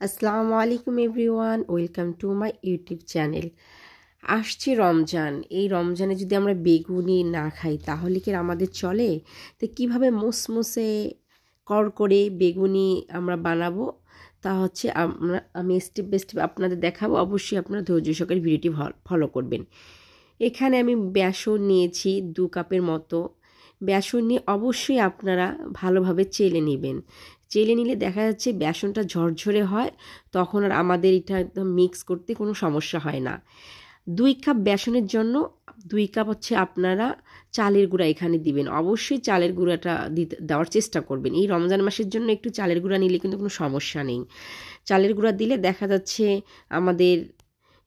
আসসালামু আলাইকুম everyone, welcome to my YouTube channel. আসছে রমজান। এই রমজানে যদি আমরা বেগুনি না খাই তাহলে কি আর আমাদের চলে? তো কীভাবে মুসমুসে করে বেগুনি আমরা বানাবো তা হচ্ছে আমি স্টেপ বাই স্টেপ আপনাদের দেখাবো। অবশ্যই আপনারা ধৈর্য সহকারে ভিডিওটি ফলো করবেন। এখানে আমি বেসন নিয়েছি 2 কাপের মতো। বেসন নিয়ে অবশ্যই আপনারা ভালোভাবে চেলে নেবেন। চেলে নিলে দেখা যাচ্ছে বেসনটা ঝরঝরে হয়, তখন আর আমাদের এটা একদম মিক্স করতে কোনো সমস্যা হয় না। 2 কাপ বেসনের জন্য 2 কাপ হচ্ছে আপনারা চালের গুঁড়া এখানে দিবেন। অবশ্যই চালের গুঁড়াটা দেওয়ার চেষ্টা করবেন। এই রমজান মাসের জন্য একটু চালের গুঁড়া নিলে কিন্তু কোনো সমস্যা নেই। চালের গুঁড়া দিলে দেখা যাচ্ছে আমাদের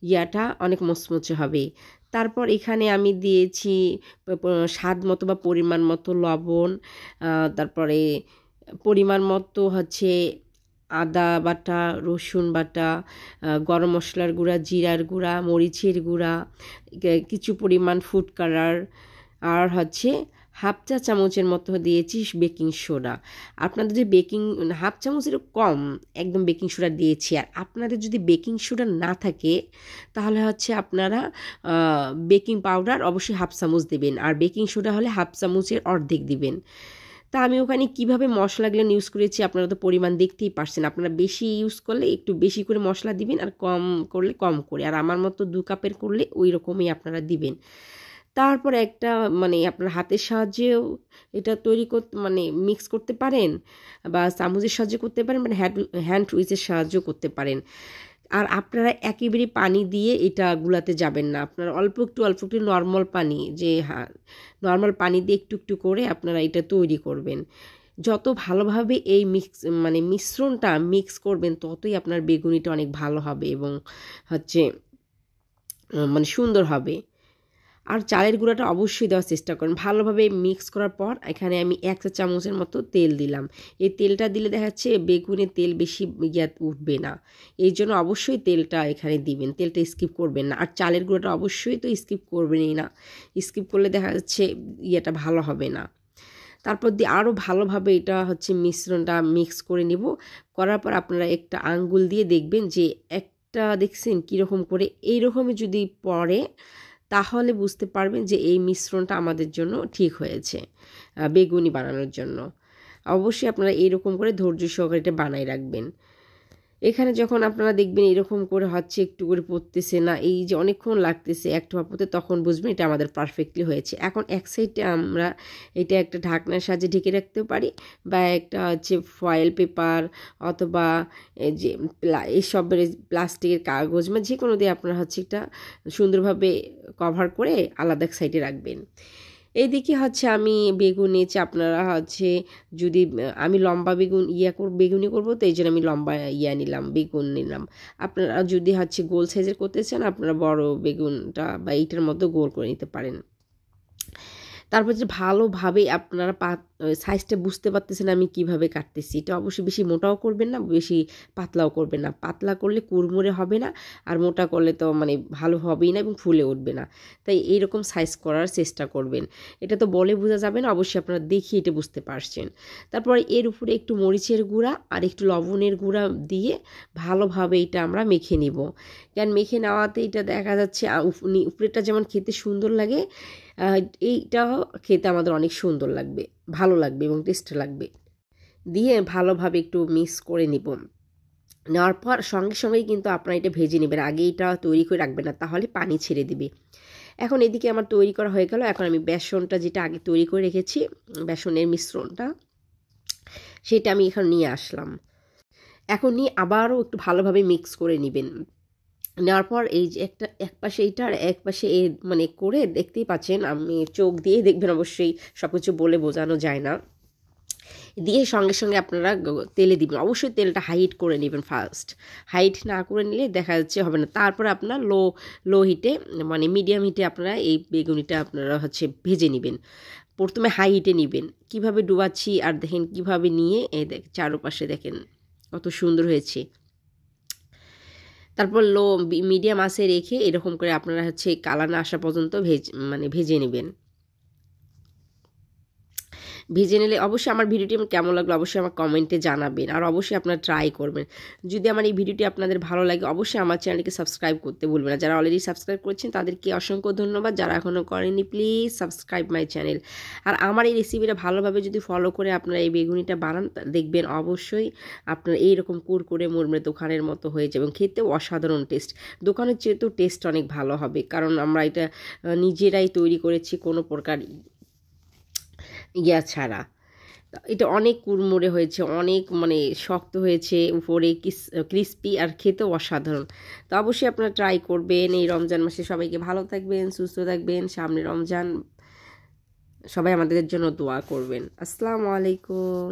ইয়াটা অনেক মুচমুচে হবে। তারপর এখানে আমি দিয়েছি স্বাদ মতো বা পরিমাণ মতো লবণ, তারপরে পরিমাণ মতো হচ্ছে আদা বাটা, রসুন বাটা, গরম মশলার গুঁড়া, জিরার গুঁড়া, মরিচের গুঁড়া, কিছু পরিমাণ ফুড কালার, আর হচ্ছে হাফ চা চামচের মতো দিয়েছি বেকিং সোডা। আপনাদের যে হাফ চামচের কম একদম বেকিং সোডা দিয়েছি। আর আপনাদের যদি বেকিং সোডা না থাকে তাহলে হচ্ছে আপনারা বেকিং পাউডার অবশ্যই হাফ চামচ দেবেন, আর বেকিং সোডা হলে হাফ চামচের অর্ধেক দিবেন। তা আমি ওখানে কীভাবে মশলাগুলো ইউজ করেছি আপনারা তো পরিমাণ দেখতেই পারছেন। আপনারা বেশি ইউজ করলে একটু বেশি করে মশলা দিবেন, আর কম করলে কম করে, আর আমার মতো 2 কাপের করলে ওই রকমই আপনারা দিবেন। তারপর একটা আপনার হাতের সাহায্যেও এটা তৈরি করতে মিক্স করতে পারেন, বা চামচের সাহায্যে করতে পারেন, হ্যান্ড উইচের সাহায্য করতে পারেন। আর আপনারা একেবারে পানি দিয়ে এটা গুলাতে যাবেন না। আপনারা অল্প একটু নর্মাল পানি, নর্মাল পানি দিয়ে একটু একটু করে আপনারা এটা তৈরি করবেন। যত ভালোভাবে এই মিশ্রণটা মিক্স করবেন ততই আপনার বেগুনিটা অনেক ভালো হবে এবং হচ্ছে সুন্দর হবে। আর চালের গুঁড়াটা অবশ্যই দেওয়ার চেষ্টা করেন। ভালোভাবে মিক্স করার পর এখানে আমি 1 চা চামচের মতো তেল দিলাম। এই তেলটা দিলে দেখা যাচ্ছে বেগুনে তেল বেশি উঠবে না, এই জন্য অবশ্যই তেলটা এখানে দিবেন। তেলটা স্কিপ করবেন না। আর চালের গুঁড়াটা অবশ্যই তো স্কিপ করবেনই না, স্কিপ করলে দেখা যাচ্ছে ইয়েটা ভালো হবে না। তারপর দিয়ে আরও ভালোভাবে এটা হচ্ছে মিশ্রণটা মিক্স করে নেব। করার পর আপনারা একটা আঙ্গুল দিয়ে দেখবেন যে একটা দেখছেন কীরকম করে, এইরকমই যদি পড়ে তাহলে বুঝতে পারবেন যে এই মিশ্রণটা আমাদের জন্য ঠিক হয়েছে বেগুনি বানানোর জন্য। অবশ্যই আপনারা এইরকম করে ধৈর্য সহকারে এটা বানাই রাখবেন। এখানে যখন আপনারা দেখবেন এরকম করে হচ্ছে, একটু করে পড়তেছে না, এই যে অনেকক্ষণ লাগতেছে একটা পড়তে, তখন বুঝবেন এটা আমাদের পারফেক্টলি হয়েছে। এখন এক সাইডে আমরা এটা একটা ঢাকনার সাহায্যে ঢেকে রাখতে পারি, বা একটা হচ্ছে ফয়েল পেপার অথবা যে এইসবের প্লাস্টিকের কাগজ যে কোনো দিয়ে আপনারা হচ্ছে এটা সুন্দরভাবে কভার করে আলাদা এক সাইডে রাখবেন। এইদিকে হচ্ছে আমি বেগুন নিয়েছি। আপনারা হচ্ছে যদি আমি লম্বা বেগুনি করবো, তো এই জন্য আমি লম্বা বেগুন নিলাম। আপনারা যদি হচ্ছে গোল সাইজের করতে চান আপনারা বড় বেগুনটা বা এইটার মতো গোল করে নিতে পারেন। তারপর যে ভালোভাবে আপনারা সাইজটা বুঝতে পারতেছেন আমি কিভাবে কাটতেছি। এটা অবশ্যই বেশি মোটাও করবেন না, বেশি পাতলাও করবেন না। পাতলা করলে কুড়মুড়ে হবে না, আর মোটা করলে তো ভালো হবেই না এবং ফুলে উঠবে না। তাই এইরকম সাইজ করার চেষ্টা করবেন। এটা তো বলে বোঝা যাবে না, অবশ্যই আপনারা দেখে এটা বুঝতে পারছেন। তারপর এর উপরে একটু মরিচের গুঁড়া আর একটু লবণের গুঁড়া দিয়ে ভালোভাবে এটা আমরা মেখে নিব। কারণ মেখে নেওয়াতে এটা দেখা যাচ্ছে উপরেটা যেমন খেতে সুন্দর লাগে, এইটাও খেতে আমাদের অনেক সুন্দর লাগবে, ভালো লাগবে এবং টেস্ট লাগবে। দিয়ে ভালোভাবে একটু মিক্স করে নিব। নেওয়ার পর সঙ্গে সঙ্গেই কিন্তু আপনারা এটা ভেজে নেবেন, আগে এটা তৈরি করে রাখবেন না, তাহলে পানি ছেড়ে দিবে। এখন এদিকে আমার তৈরি করা হয়ে গেল। এখন আমি বেসনটা যেটা আগে তৈরি করে রেখেছি, বেসনের মিশ্রণটা, সেটা আমি এখন নিয়ে আসলাম। এখন নিয়ে আবারও একটু ভালোভাবে মিক্স করে নেবেন। নেওয়ার পর এই যে এক পাশে এইটা আর এক পাশে করে দেখতেই পাচ্ছেন, আমি চোখ দিয়ে দেখবেন, অবশ্যই সব কিছু বলে বোঝানো যায় না। দিয়ে সঙ্গে সঙ্গে আপনারা তেলে দিবেন। অবশ্যই তেলটা হাইট করে নেবেন ফার্স্ট, হাইট না করে নিলে দেখা যাচ্ছে হবে না। তারপর আপনার লো হিটে মিডিয়াম হিটে আপনারা এই বেগুনিটা আপনারা হচ্ছে ভেজে নেবেন। প্রথমে হাই হিটে নেবেন। কীভাবে ডুবাচ্ছি আর দেখেন কীভাবে নিয়ে চারপাশে দেখেন কত সুন্দর হয়েছে। তারপর মিডিয়াম আঁচে রেখে এরকম করে আপনারা হচ্ছে কালার না আসা পর্যন্ত ভেজে নেবেন। ভেজে নিলে অবশ্যই আমার ভিডিওটি আমার কেমন লাগলো অবশ্যই আমার কমেন্টে জানাবেন, আর অবশ্যই আপনারা ট্রাই করবেন। যদি আমার এই ভিডিওটি আপনাদের ভালো লাগে অবশ্যই আমার চ্যানেলকে সাবস্ক্রাইব করতে ভুলবেন না। যারা অলরেডি সাবস্ক্রাইব করেছেন তাদেরকে অসংখ্য ধন্যবাদ, যারা এখনও করেনি প্লিজ সাবস্ক্রাইব মাই চ্যানেল। আর আমার এই রেসিপিটা ভালোভাবে যদি ফলো করে আপনারা এই বেগুনিটা বানান দেখবেন অবশ্যই আপনার এইরকম কুরকুরে মুড়মুড়ে দোকানের মতো হয়ে যাবে এবং খেতেও অসাধারণ টেস্ট। দোকানের চেয়েতেও টেস্ট অনেক ভালো হবে, কারণ আমরা এটা নিজেরাই তৈরি করেছি কোনো প্রকার ইয়া ছাড়া। এটা অনেক কুড়মুড়ে হয়েছে, অনেক মানে শক্ত হয়েছে, উপরে ক্রিস্পি আর খেতেও অসাধারণ। তো অবশ্যই আপনারা ট্রাই করবেন। এই রমজান মাসে সবাইকে ভালো থাকবেন, সুস্থ থাকবেন, সামনে রমজান, সবাই আমাদের জন্য দোয়া করবেন। আসসালামু আলাইকুম।